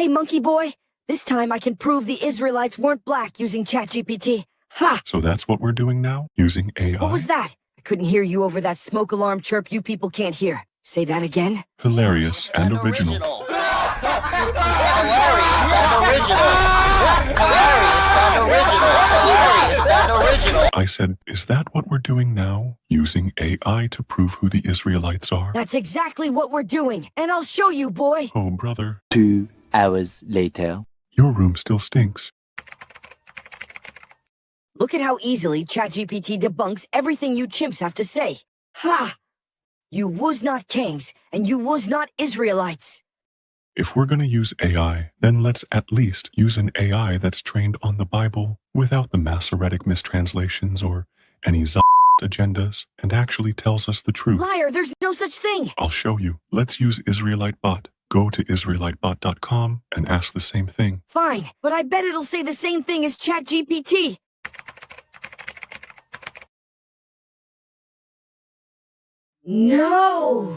Hey, monkey boy. This time I can prove the Israelites weren't black using ChatGPT. Ha! So that's what we're doing now? Using AI? What was that? I couldn't hear you over that smoke alarm chirp you people can't hear. Say that again? Hilarious and original. Hilarious and original. Hilarious and original. Hilarious and original. I said, is that what we're doing now? Using AI to prove who the Israelites are? That's exactly what we're doing, and I'll show you, boy. Oh, brother. 2 hours later. Your room still stinks. Look at how easily ChatGPT debunks everything you chimps have to say. Ha! You was not kings, and you was not Israelites. If we're going to use AI, then let's at least use an AI that's trained on the Bible without the Masoretic mistranslations or any agendas and actually tells us the truth. Liar, there's no such thing. I'll show you. Let's use Israelite Bot. Go to IsraeliteBot.com and ask the same thing. Fine, but I bet it'll say the same thing as ChatGPT. No!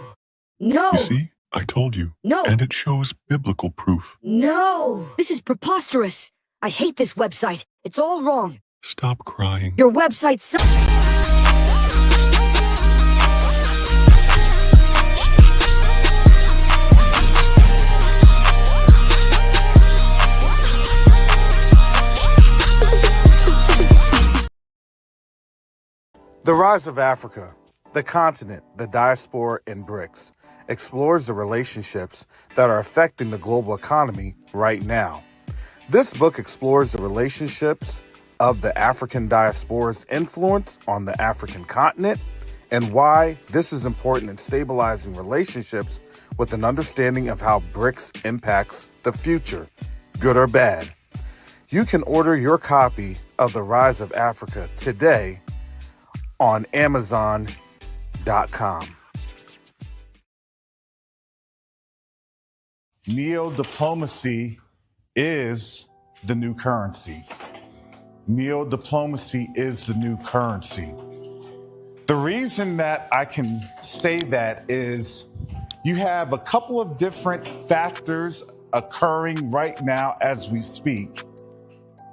No! You see? I told you. No! And it shows biblical proof. No! This is preposterous. I hate this website. It's all wrong. Stop crying. Your website sucks. The Rise of Africa, the continent, the diaspora, and BRICS explores the relationships that are affecting the global economy right now. This book explores the relationships of the African diaspora's influence on the African continent and why this is important in stabilizing relationships with an understanding of how BRICS impacts the future, good or bad. You can order your copy of The Rise of Africa today on Amazon.com. NeoDiplomacy is the new currency. NeoDiplomacy is the new currency. The reason that I can say that is you have a couple of different factors occurring right now as we speak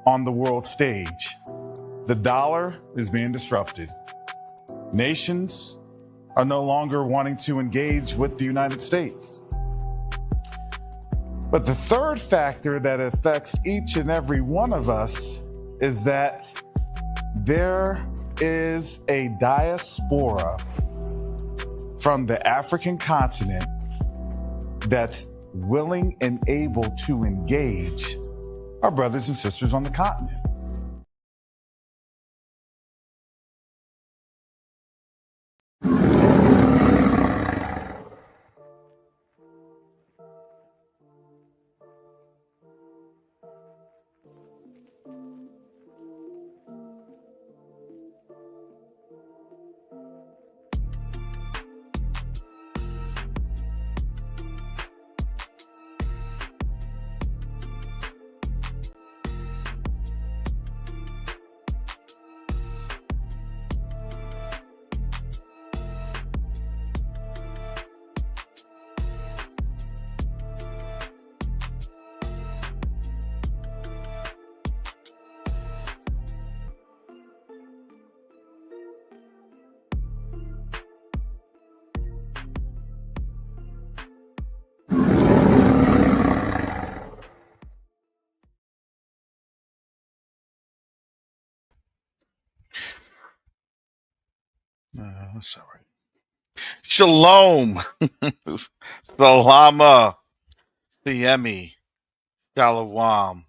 on the world stage. The dollar is being disrupted. Nations are no longer wanting to engage with the United States. But the third factor that affects each and every one of us is that there is a diaspora from the African continent that's willing and able to engage our brothers and sisters on the continent. That's all right. Shalom. Salama. Siemi. Shalom.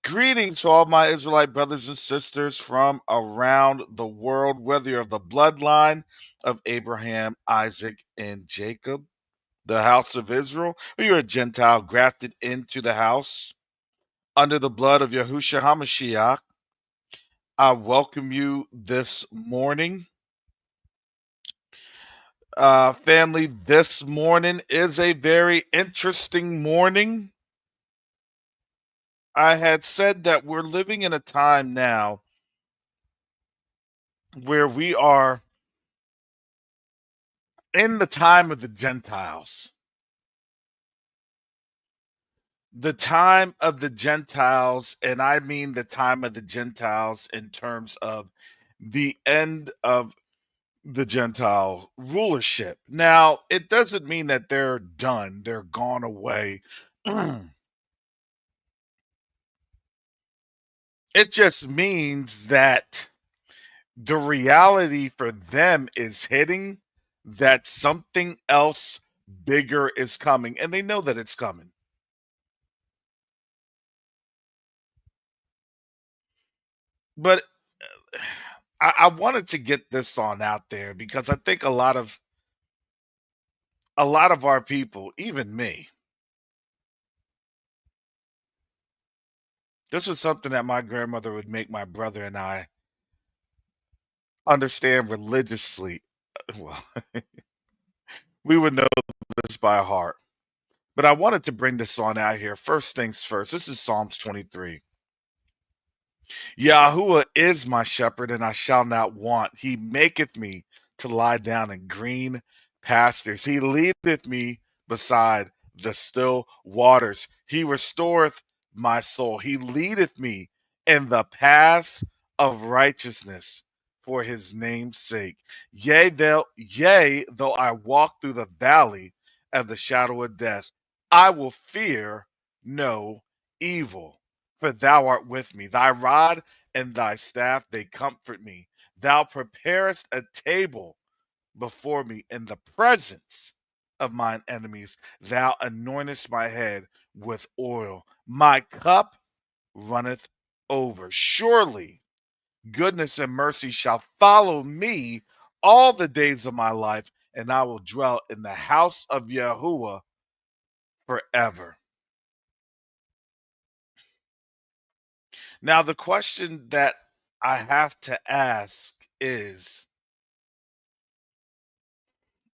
Greetings to all my Israelite brothers and sisters from around the world, whether you're of the bloodline of Abraham, Isaac, and Jacob, the house of Israel, or you're a Gentile grafted into the house under the blood of Yahushua HaMashiach. I welcome you this morning. Family, this morning is a very interesting morning. I had said that we're living in a time now where we are in the time of the Gentiles. the time of the Gentiles, and I mean the time of the Gentiles in terms of the end of the Gentile rulership. Now, it doesn't mean that they're done, they're gone away. It just means that the reality for them is hitting, that something else bigger is coming, and they know that it's coming. But I wanted to get this on out there because I think a lot of our people, even me, this is something that my grandmother would make my brother and I understand religiously. Well, we would know this by heart. But I wanted to bring this on out here. First things first, this is Psalms 23. Yahuwah is my shepherd, and I shall not want. He maketh me to lie down in green pastures. He leadeth me beside the still waters. He restoreth my soul. He leadeth me in the paths of righteousness for his name's sake. Yea, though I walk through the valley of the shadow of death, I will fear no evil, for thou art with me. Thy rod and thy staff, they comfort me. Thou preparest a table before me in the presence of mine enemies. Thou anointest my head with oil. My cup runneth over. Surely goodness and mercy shall follow me all the days of my life, and I will dwell in the house of Yahuwah forever. Now, the question that I have to ask is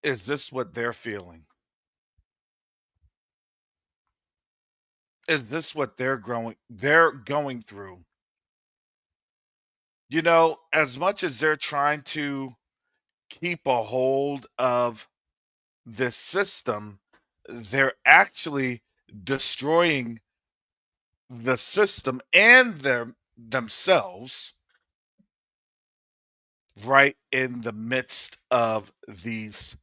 this what they're feeling? Is this what they're going through? You know, as much as they're trying to keep a hold of this system, they're actually destroying the system and themselves right in the midst of these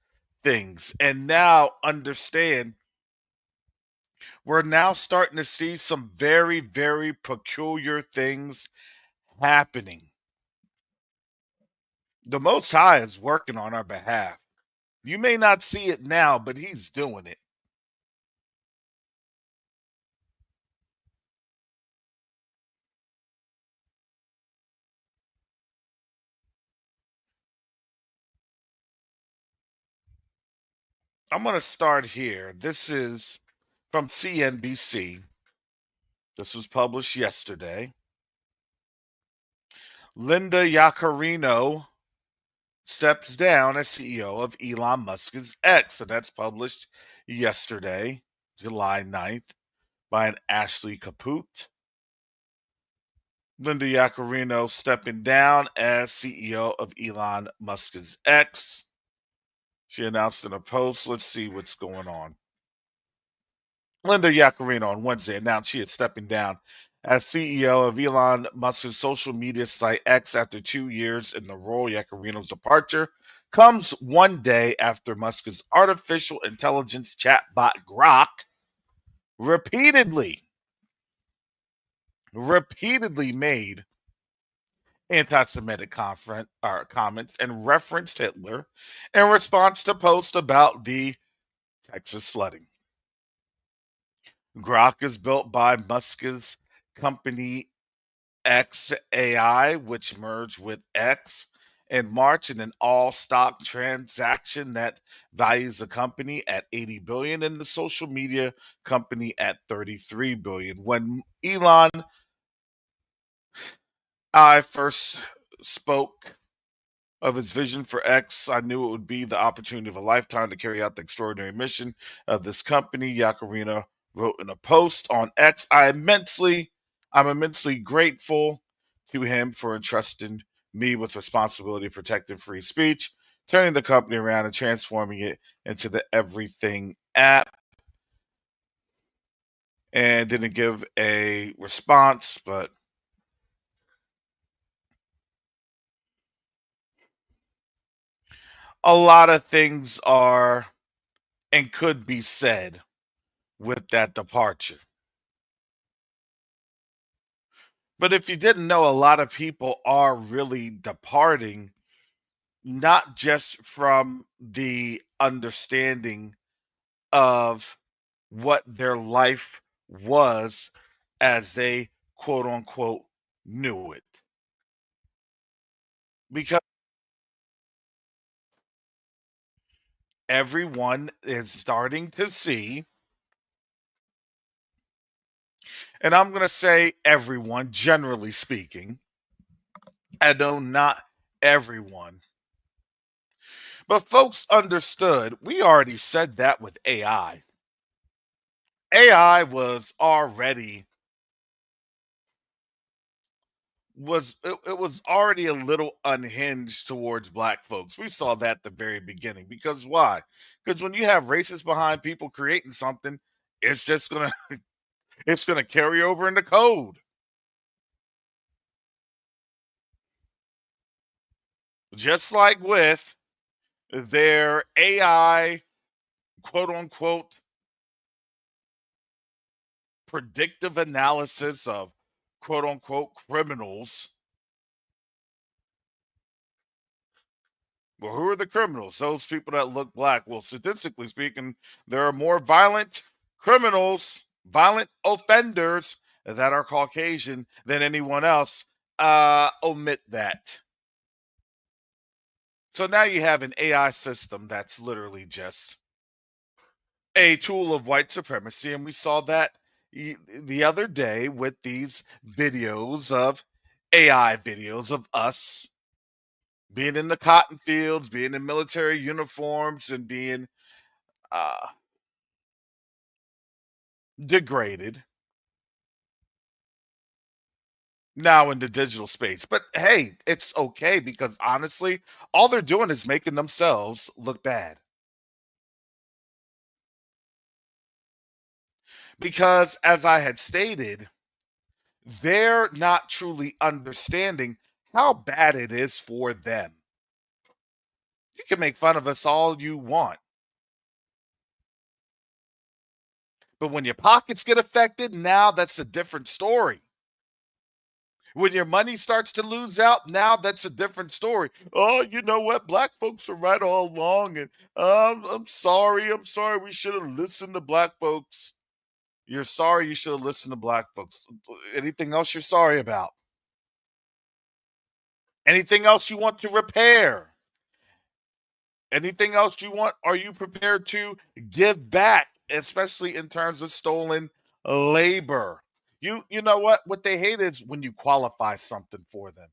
things. And now understand, we're now starting to see some very, very peculiar things happening. The Most High is working on our behalf. You may not see it now, but he's doing it. I'm going to start here. This is from CNBC. This was published yesterday. Linda Yakarino steps down as CEO of Elon Musk's X. So that's published yesterday, July 9th, by an Ashley Caput. Linda Yakarino stepping down as CEO of Elon Musk's X. She announced in a post. Let's see what's going on. Linda Yakarino on Wednesday announced she is stepping down as CEO of Elon Musk's social media site X after 2 years in the role. Yakarino's departure comes one day after Musk's artificial intelligence chatbot Grok repeatedly made anti-Semitic comments and referenced Hitler in response to posts about the Texas flooding. Grok is built by Musk's company XAI, which merged with X in March in an all-stock transaction that values the company at $80 billion and the social media company at $33 billion. When Elon I first spoke of his vision for X, I knew it would be the opportunity of a lifetime to carry out the extraordinary mission of this company. Yakarino wrote in a post on X, I'm immensely grateful to him for entrusting me with responsibility of protecting free speech, turning the company around and transforming it into the everything app. and didn't give a response, but a lot of things are and could be said with that departure. But if you didn't know, a lot of people are really departing, not just from the understanding of what their life was as they quote unquote knew it. Because everyone is starting to see, and I'm going to say everyone, generally speaking, I know not everyone, but folks understood. We already said that with AI. AI it was already a little unhinged towards black folks. We saw that at the very beginning. Because why? Because when you have racists behind people creating something, it's just gonna it's gonna carry over into code. Just like with their AI quote unquote predictive analysis of quote unquote criminals. Well, who are the criminals? Those people that look black. Well, statistically speaking, there are more violent criminals, violent offenders that are Caucasian than anyone else. Omit that. So now you have an AI system that's literally just a tool of white supremacy. And we saw that the other day with these videos of AI videos of us being in the cotton fields, being in military uniforms, and being uh, degraded now in the digital space. But hey, it's okay because honestly, all they're doing is making themselves look bad. Because as I had stated, they're not truly understanding how bad it is for them. You can make fun of us all you want. But when your pockets get affected, now that's a different story. When your money starts to lose out, now that's a different story. Oh, you know what? Black folks are right all along. And I'm sorry. I'm sorry. We should have listened to black folks. You're sorry you should have listened to black folks. Anything else you're sorry about? Anything else you want to repair? Anything else you want? Are you prepared to give back, especially in terms of stolen labor? You know what? What they hate is when you qualify something for them.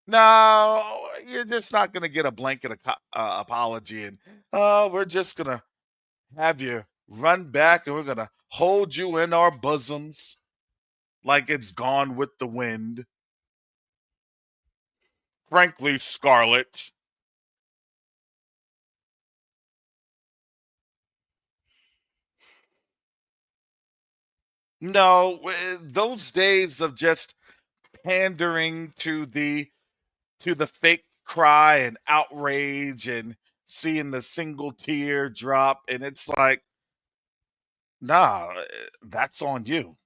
No, you're just not going to get a blanket apology, and we're just going to have you run back, and we're going to hold you in our bosoms like it's gone with the wind. Frankly, Scarlet. No, those days of just pandering to the fake cry and outrage and seeing the single tear drop, and it's like, nah, that's on you.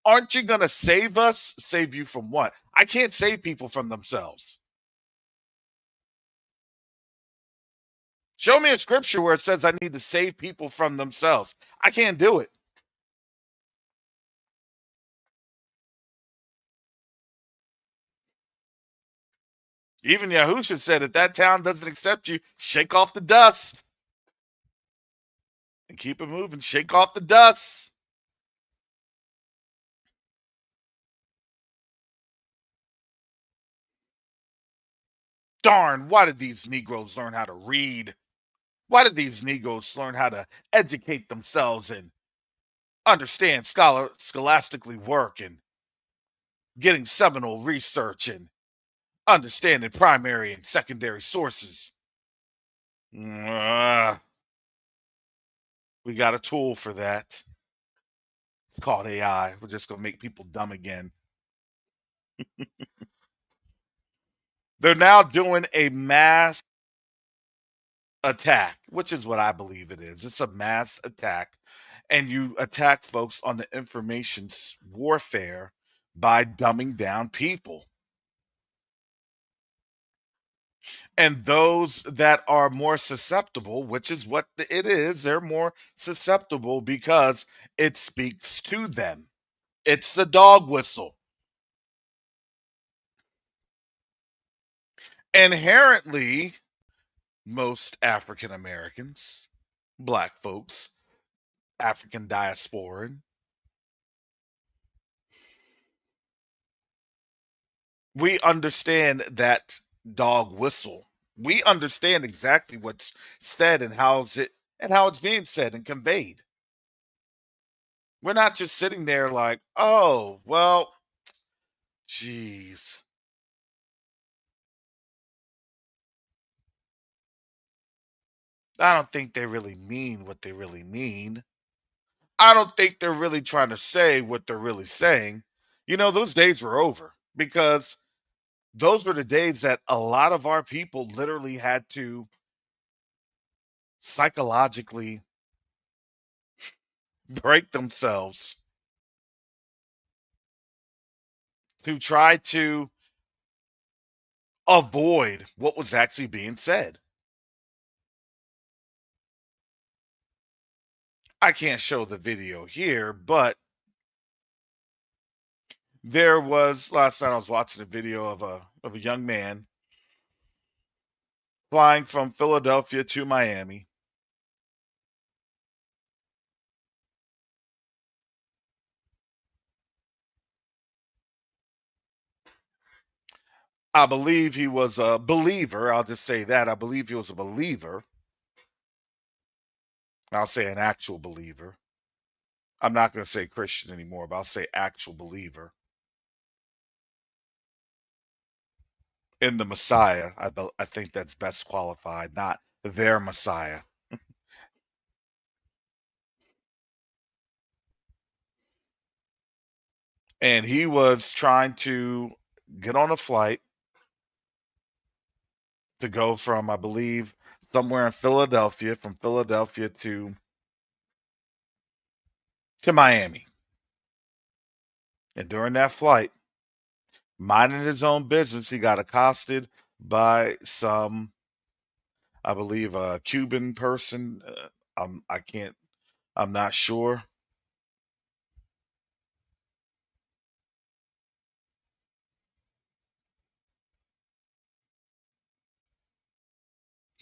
Aren't you gonna save us? Save you from what? I can't save people from themselves. Show me a scripture where it says I need to save people from themselves. I can't do it. Even Yahusha said, if that town doesn't accept you, shake off the dust and keep it moving. Shake off the dust. Darn, why did these Negroes learn how to read? Why did these Negroes learn how to educate themselves and understand scholastically work and getting seminal research and understanding primary and secondary sources? We got a tool for that. It's called AI. We're just going to make people dumb again. They're now doing a mass attack, which is what I believe it is. It's a mass attack. And you attack folks on the information warfare by dumbing down people. And those that are more susceptible, which is what it is, they're more susceptible because it speaks to them. It's the dog whistle. Inherently, most African Americans, Black folks, African diasporan, we understand that dog whistle. We understand exactly what's said and how it's being said and conveyed. We're not just sitting there like, oh, well, geez. I don't think they really mean what they really mean. I don't think they're really trying to say what they're really saying. Those days were over because those were the days that a lot of our people literally had to psychologically break themselves to try to avoid what was actually being said. I can't show the video here, but there was last night I was watching a video of a young man flying from Philadelphia to Miami. I believe he was a believer. I'll just say that. I believe he was a believer. I'll say an actual believer. I'm not going to say Christian anymore, but I'll say actual believer in the Messiah. I think that's best qualified, not their Messiah. And he was trying to get on a flight to go from, I believe, somewhere in Philadelphia, from Philadelphia to Miami. And during that flight, minding his own business, he got accosted by some, I believe, a Cuban person. I'm not sure.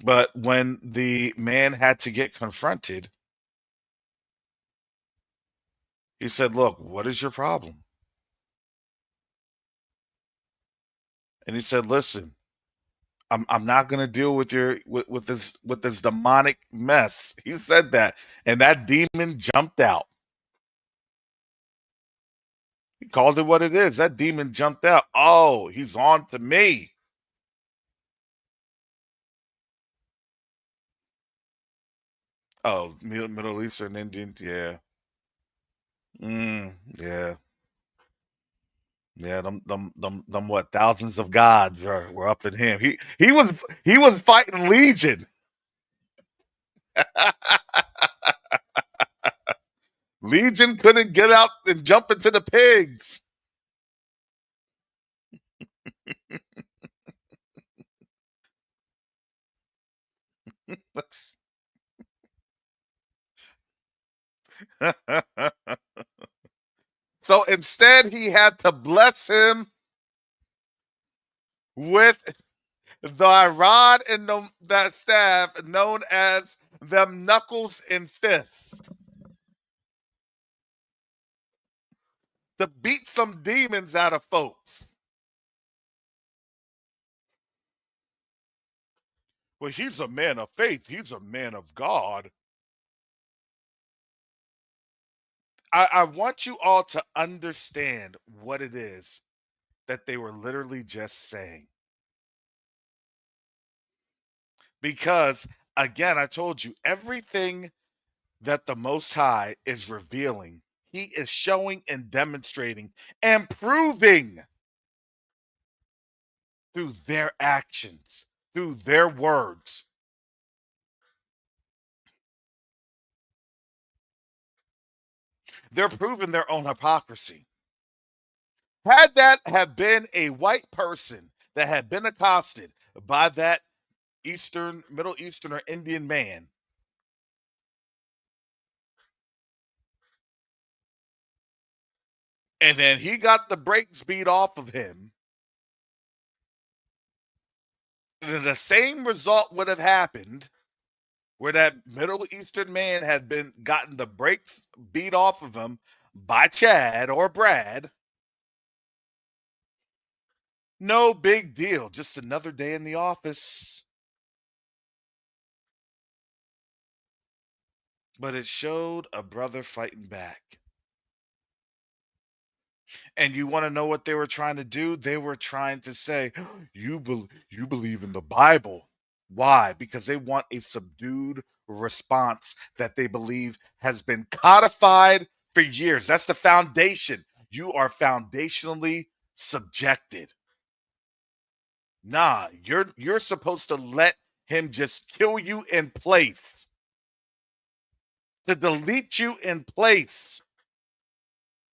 But when the man had to get confronted, he said, "Look, what is your problem?" And he said, "Listen, I'm not going to deal with with this demonic mess." He said that, and that demon jumped out. He called it what it is. That demon jumped out. Oh, he's on to me. Oh, Middle Eastern Indian, yeah. Yeah. Yeah, them what thousands of gods were up in him. He was fighting Legion. Legion couldn't get out and jump into the pigs. So instead, he had to bless him with the rod and that staff known as them knuckles and fists to beat some demons out of folks. Well, he's a man of faith. He's a man of God. I want you all to understand what it is that they were literally just saying. Because, again, I told you, everything that the Most High is revealing. He is showing and demonstrating and proving through their actions, through their words. They're proving their own hypocrisy. Had that have been a white person that had been accosted by that Middle Eastern or Indian man, and then he got the brakes beat off of him, then the same result would have happened where that Middle Eastern man had been gotten the brakes beat off of him by Chad or Brad. No big deal, just another day in the office. But it showed a brother fighting back. And you want to know what they were trying to do? They were trying to say, you believe in the Bible. Why? Because they want a subdued response that they believe has been codified for years. That's the foundation. You are foundationally subjected. Nah, you're supposed to let him just kill you in place. To delete you in place.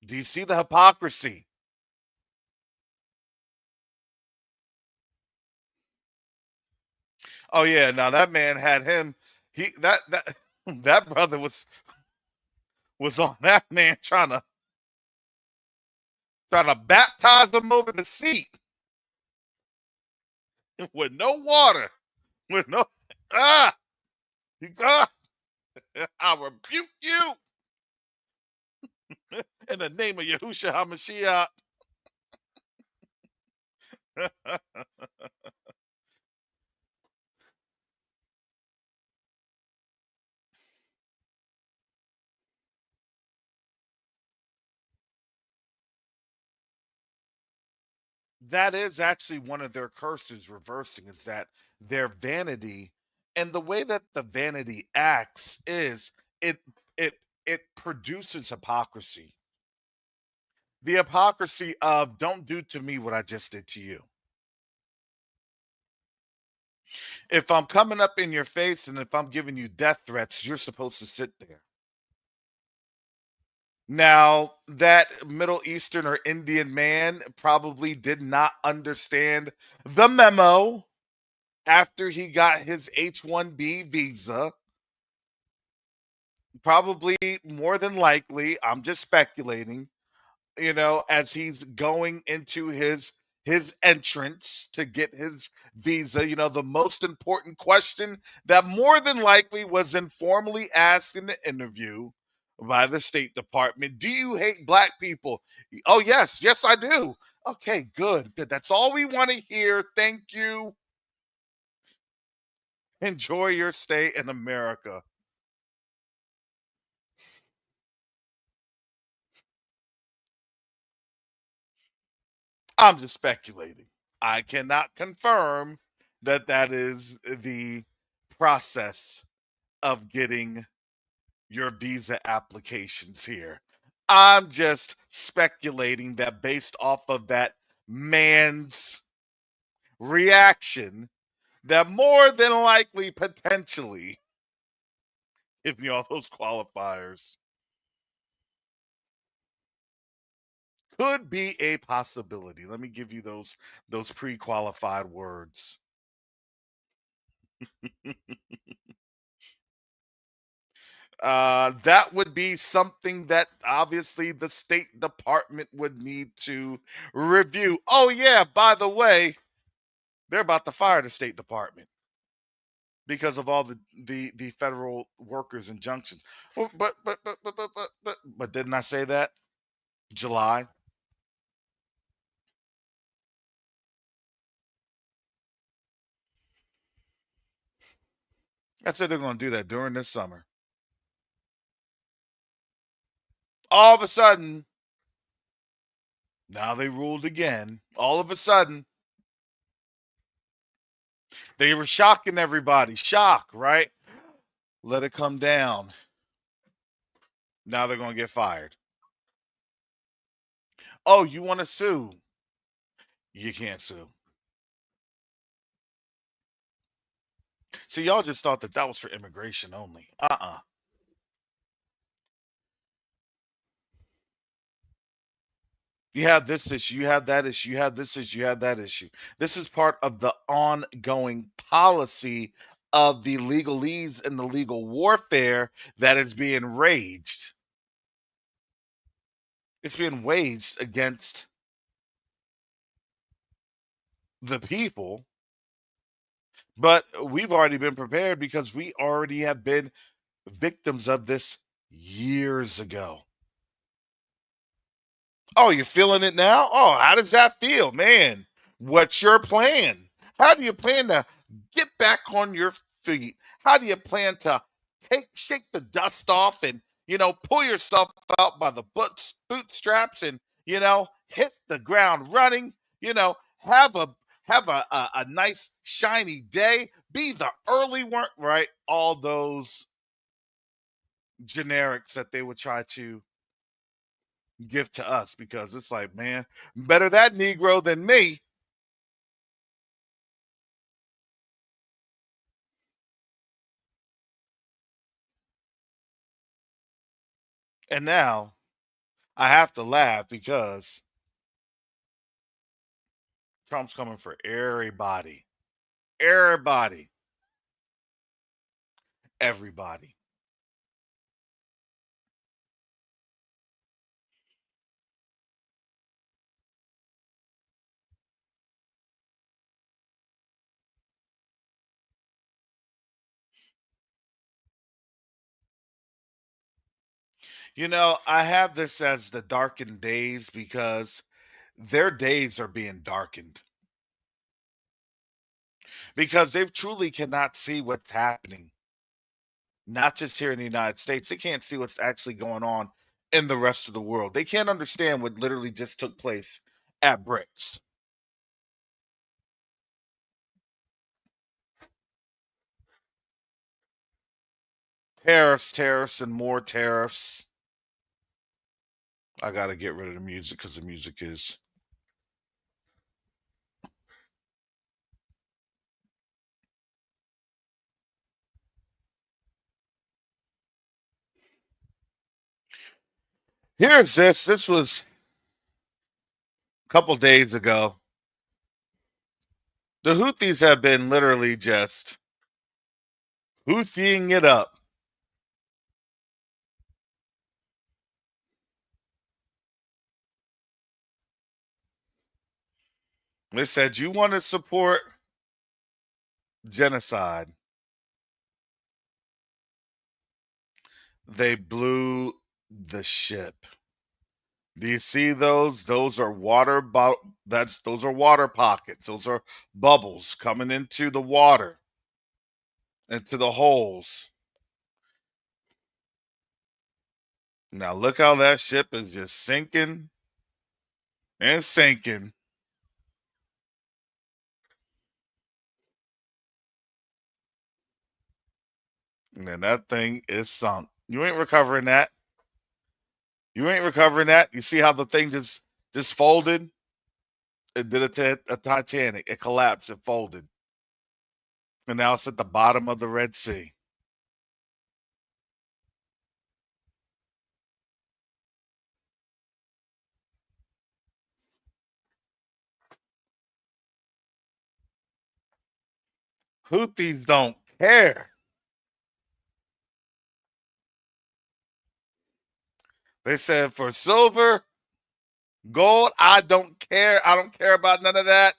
Do you see the hypocrisy? Oh yeah, now that man had him. That brother was on that man trying to baptize him over the seat with no water, with no you got. I rebuke you in the name of Yahushua HaMashiach. That is actually one of their curses reversing, is that their vanity, and the way that the vanity acts is it it produces hypocrisy. The hypocrisy of, don't do to me what I just did to you. If I'm coming up in your face and if I'm giving you death threats, you're supposed to sit there. Now, that Middle Eastern or Indian man probably did not understand the memo after he got his H-1B visa. Probably, more than likely, I'm just speculating, as he's going into his entrance to get his visa, the most important question that more than likely was informally asked in the interview by the State Department: do you hate black people? Oh yes, I do. Okay, good. That's all we want to hear. Thank you. Enjoy your stay in America. I'm just speculating. I cannot confirm that is the process of getting your visa applications here. I'm just speculating that based off of that man's reaction, that more than likely, potentially, give me all those qualifiers, could be a possibility. Let me give you those pre-qualified words. That would be something that obviously the State Department would need to review. Oh yeah, by the way, they're about to fire the State Department because of all the federal workers' injunctions. Well, but didn't I say that? July. I said they're going to do that during this summer. All of a sudden, now they ruled again. All of a sudden, they were shocking everybody. Shock, right? Let it come down. Now they're going to get fired. Oh, you want to sue? You can't sue. See, y'all just thought that that was for immigration only. You have this issue, you have that issue, you have this issue, you have that issue. This is part of the ongoing policy of the legalese and the legal warfare that is being raged. It's being waged against the people, but we've already been prepared because we already have been victims of this years ago. Oh, you're feeling it now? Oh, how does that feel, man? What's your plan? How do you plan to get back on your feet? How do you plan to shake the dust off and pull yourself out by the bootstraps and hit the ground running? Have a nice shiny day. Be the early one, right? All those generics that they would try to give to us, because it's like, man, better that Negro than me. And now I have to laugh because Trump's coming for everybody. Everybody. Everybody. I have this as the darkened days because their days are being darkened. Because they truly cannot see what's happening. Not just here in the United States. They can't see what's actually going on in the rest of the world. They can't understand what literally just took place at BRICS. Tariffs, tariffs, and more tariffs. I got to get rid of the music because the music is. Here's this. This was a couple days ago. The Houthis have been literally just Houthing it up. They said, you want to support genocide. They blew the ship. Do you see those? Those are water those are water pockets. Those are bubbles coming into the water, into the holes. Now look how that ship is just sinking and sinking. And then that thing is sunk. You ain't recovering that. You ain't recovering that. You see how the thing just folded? It did a Titanic. It collapsed. It folded. And now it's at the bottom of the Red Sea. Houthis don't care. They said for silver, gold, I don't care. I don't care about none of that.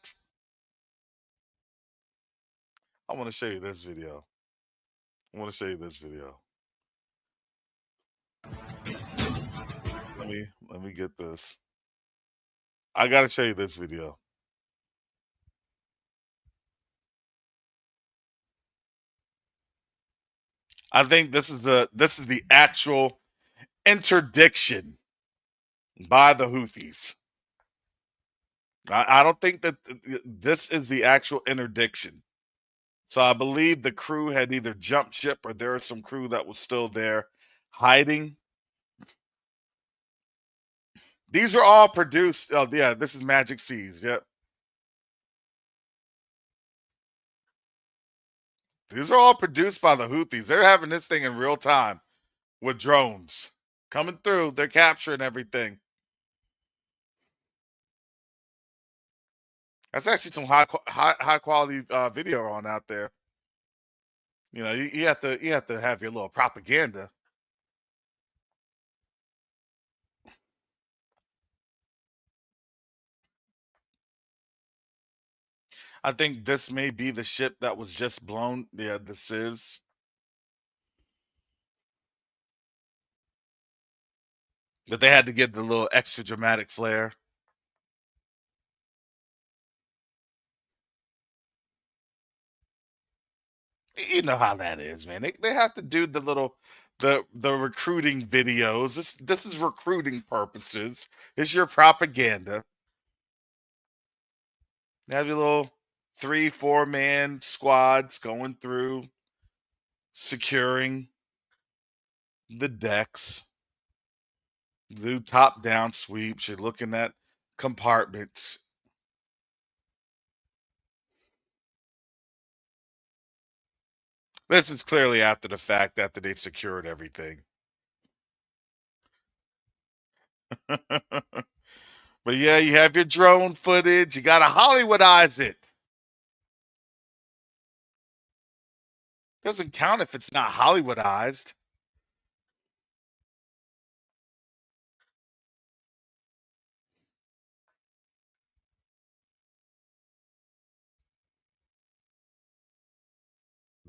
I want to show you this video. Let me get this. I gotta show you this video. I think this is the actual interdiction by the Houthis. I don't think that this is the actual interdiction. So I believe the crew had either jumped ship or there was some crew that was still there hiding These are all produced. Oh, yeah, this is Magic Seas. Yep. These are all produced by the Houthis. They're having this thing in real time with drones coming through. They're capturing everything. That's actually some high quality video on out there. You know, you have to have your little propaganda. I think this may be the ship that was just blown. Yeah, this is. But they had to give the little extra dramatic flair. You know how that is, man. They have to do the little the recruiting videos. This is recruiting purposes. It's your propaganda. You have your little 3-4 man squads going through, securing the decks. Do top down sweeps. You're looking at compartments. This is clearly after the fact, after they secured everything. But yeah, you have your drone footage. You got to Hollywoodize it. Doesn't count if it's not Hollywoodized.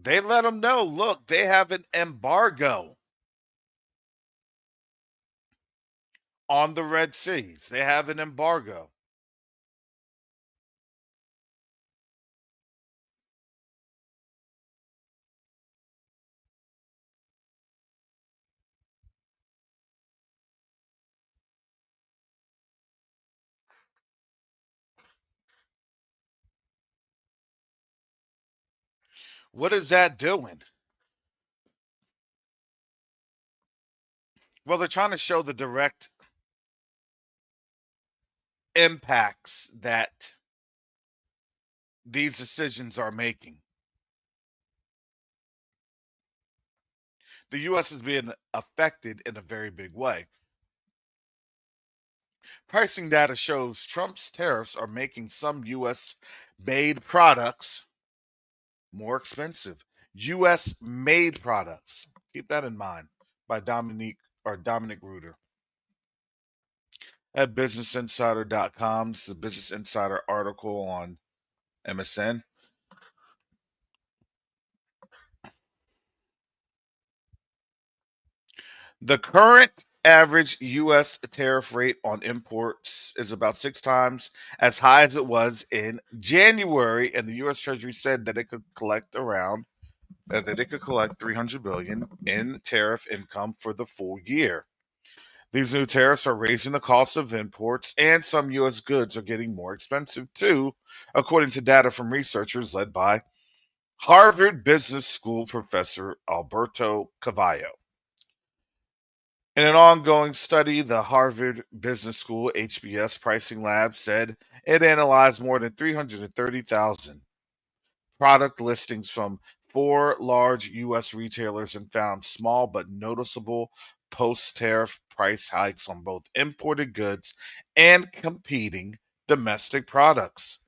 They let them know, look, they have an embargo on the Red Seas. They have an embargo. What is that doing? Well, they're trying to show the direct impacts that these decisions are making. The U.S. is being affected in a very big way. Pricing data shows Trump's tariffs are making some U.S. made products more expensive. U.S. made products. Keep that in mind. By Dominic Reuter. At BusinessInsider.com. This is a Business Insider article on MSN. The current average U.S. tariff rate on imports is about 6 times as high as it was in January, and the U.S. Treasury said that it could collect $300 billion in tariff income for the full year. These new tariffs are raising the cost of imports, and some U.S. goods are getting more expensive too, according to data from researchers led by Harvard Business School professor Alberto Cavallo. In an ongoing study, the Harvard Business School HBS Pricing Lab said it analyzed more than 330,000 product listings from 4 large U.S. retailers and found small but noticeable post-tariff price hikes on both imported goods and competing domestic products.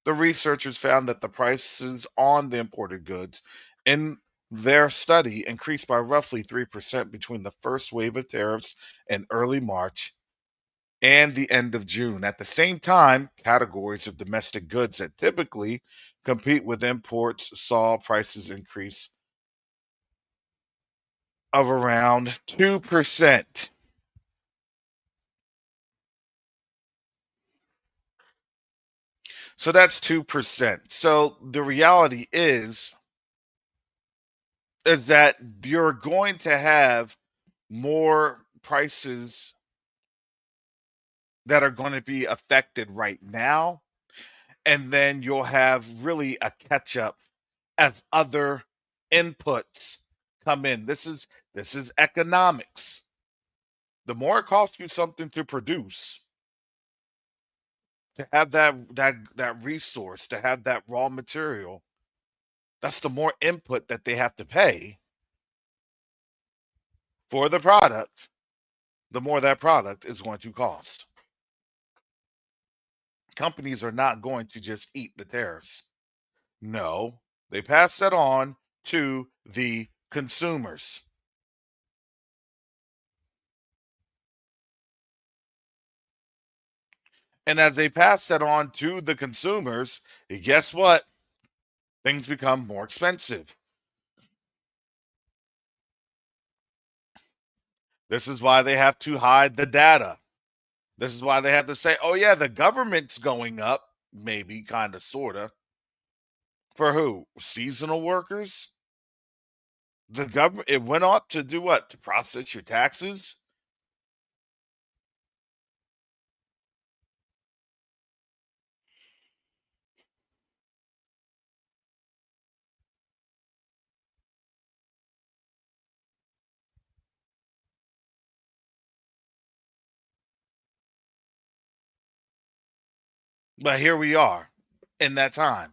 The researchers found that the prices on the imported goods in their study increased by roughly 3% between the first wave of tariffs in early March and the end of June. At the same time, categories of domestic goods that typically compete with imports saw prices increase of around 2%. So that's 2%. So the reality is that you're going to have more prices that are going to be affected right now, and then you'll have really a catch up as other inputs come in. This is economics. the more it costs you something to produce, to have that resource, to have that raw material, that's the more input that they have to pay for the product, the more that product is going to cost. Companies are not going to just eat the tariffs. No, they pass that on to the consumers. And as they pass that on to the consumers, guess what? Things become more expensive. This is why they have to hide the data. This is why they have to say, oh, yeah, the government's going up, maybe, kind of, sort of. For who? Seasonal workers? The government, it went up to do what? To process your taxes? But here we are in that time.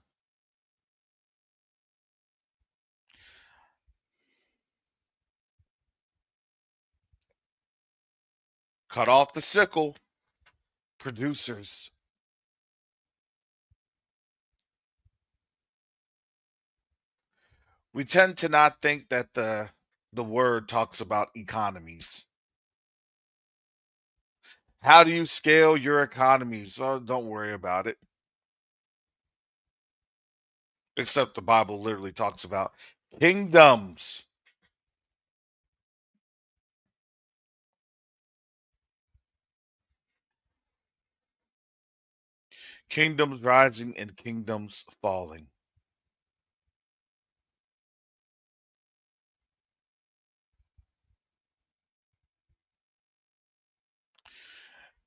Cut off the sickle, producers. We tend to not think that the word talks about economies. How do you scale your economies? Oh, don't worry about it. Except the Bible literally talks about kingdoms. Kingdoms rising and kingdoms falling.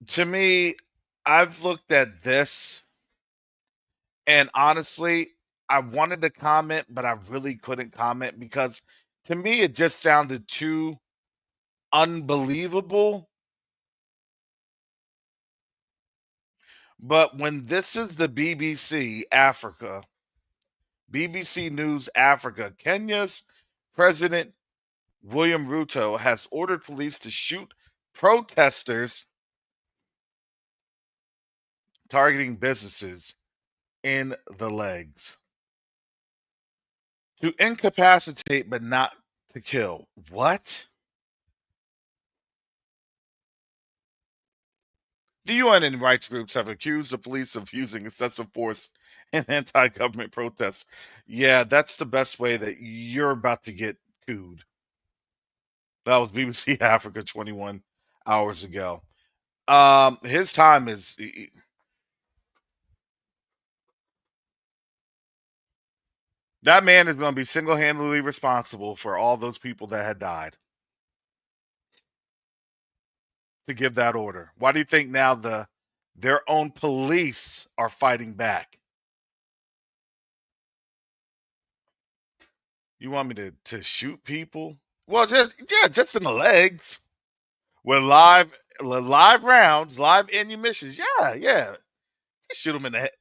To me, I've looked at this, and honestly, I wanted to comment, but I really couldn't comment because to me, it just sounded too unbelievable. But when this is the BBC Africa, BBC News Africa, Kenya's President William Ruto has ordered police to shoot protesters targeting businesses in the legs. To incapacitate but not to kill. What? The UN and rights groups have accused the police of using excessive force in anti-government protests. Yeah, that's the best way that you're about to get cooed. That was BBC Africa 21 hours ago. His time is... That man is going to be single-handedly responsible for all those people that had died. To give that order. Why do you think now their own police are fighting back? You want me to shoot people? Well, just in the legs. With live rounds, live ammunitions. Yeah. Just shoot them in the head.